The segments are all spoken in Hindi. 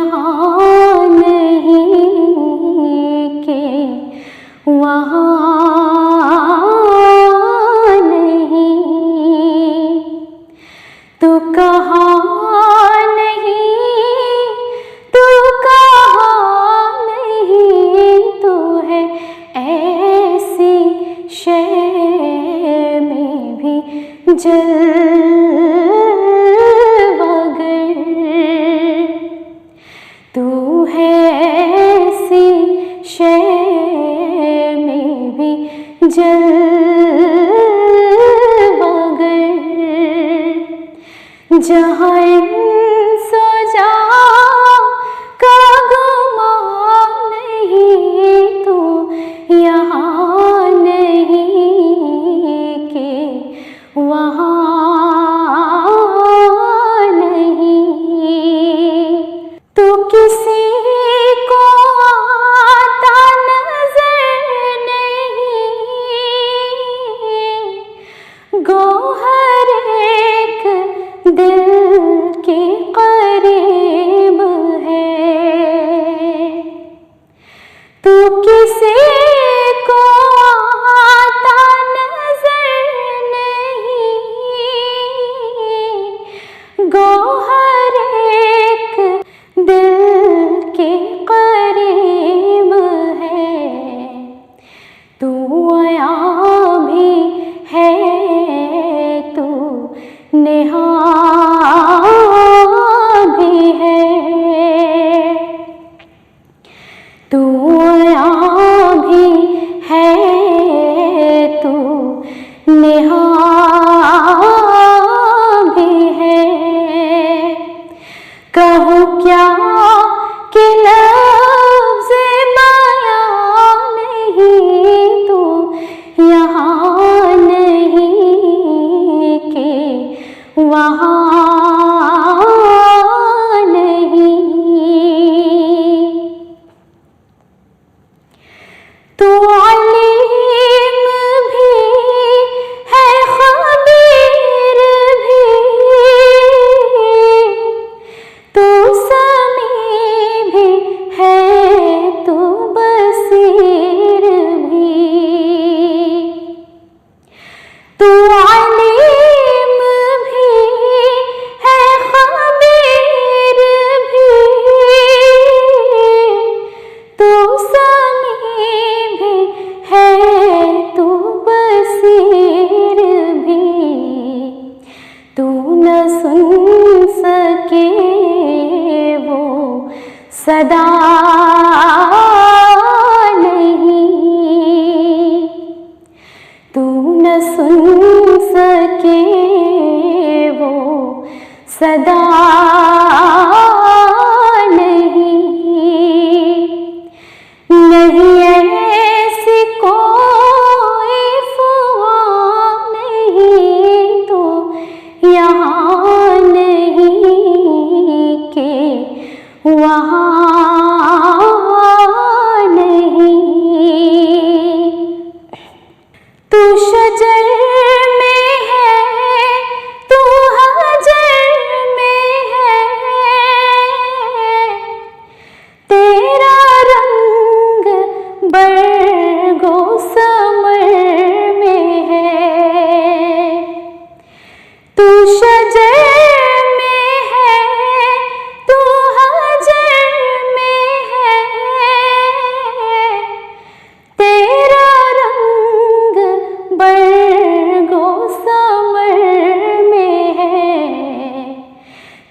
यहाँ नहीं के वहाँ नहीं, तू कहाँ नहीं, तू कहाँ नहीं, तू है ऐसी शय में भी जलवागर, तू है ऐसी शय में भी जलवागर, जहाँ इंसो जा का गुमान नहीं, तू यहाँ नहीं के वहाँ नहीं, तू किसी को आता नजर नहीं, गोहर एक दिल के करीब है, तू किसी को आता नजर नहीं, गोहर एक दिल के करीब है, तू आया भी है, तू नेहा भी है, तू आया भी है, तू नेहा भी है, कहूँ क्या कि लफ्ज़ बयां नहीं, तू यहाँ नहीं के वहाँ नहीं, तू अलीम भी है, खबीर भी, तू समी भी है, तू बसीर भी, तू अलीम भी है, खबीर भी, तू समी भी है, तू बसीर भी, तू न सुन सके वो सदा नहीं, तू न सुन सके वो सदा नहीं, ऐसी कोई फुआ नहीं, तो यहाँ नहीं के वहाँ नहीं, तू शजर में है, तू हजर में है, तेरा रंग बरगो समर में है, तू शजर में है, तू हजर में है, तेरा रंग बरगो समर में है,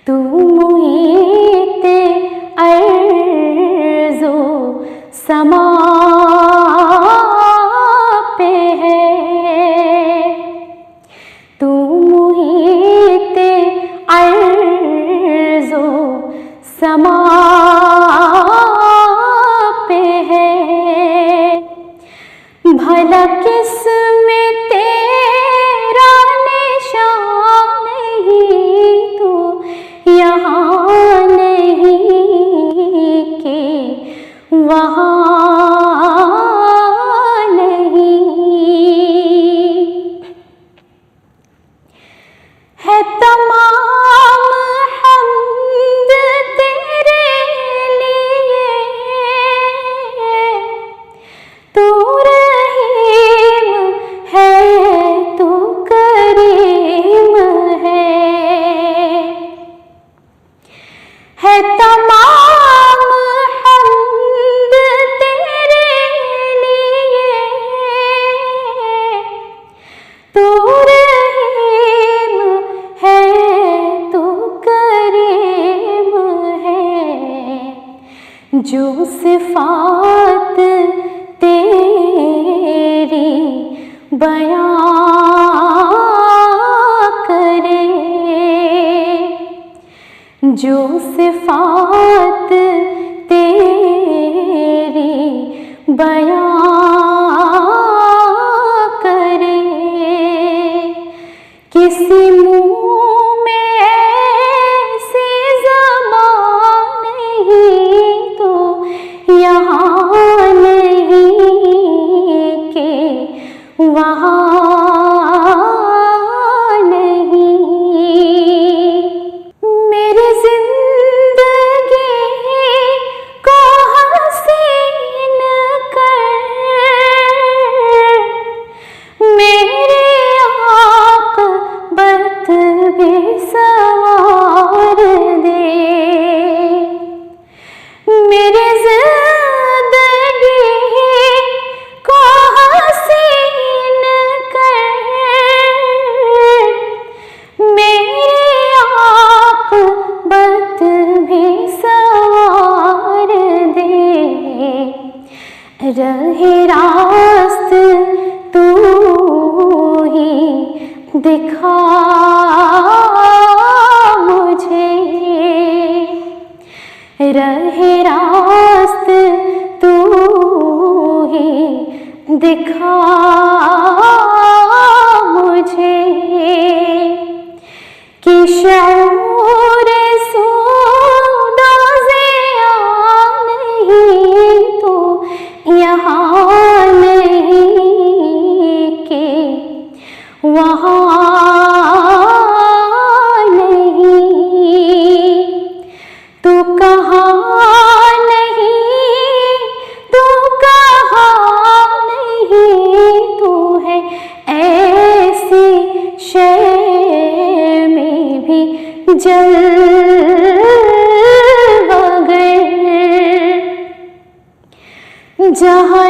तू मुहीते अर्ज़ो समा पे है, तू मुहीते अर्ज़ो समा पे है, भला किस में तेरा निशान नहीं, तू यहाँ नहीं के वहाँ नहीं, है तमाम हमद तेरे जो सिफात तेरी बयां करे, जो सिफात तेरी बयां करे। किसी मुँह में ऐसी ज़बान नहीं तो यहाँ नहीं के वहाँ नहीं। मेरी जिंदगी को हसीन कर, मेरे आक़िबत भी संवार दे। मेरी जिंदगी को हसीन कर, मेरे आक़िबत भी संवार दे। रहे रास्त तू ही दिखा मुझे, रहे रास्त तू ही दिखा मुझे। कि शऊर सूदा ज़िया नहीं तो यहाँ नहीं के वहाँ नहीं। तू कहाँ नहीं, तू कहाँ नहीं, तू है ऐसी शय में भी जलवागर, जहाँ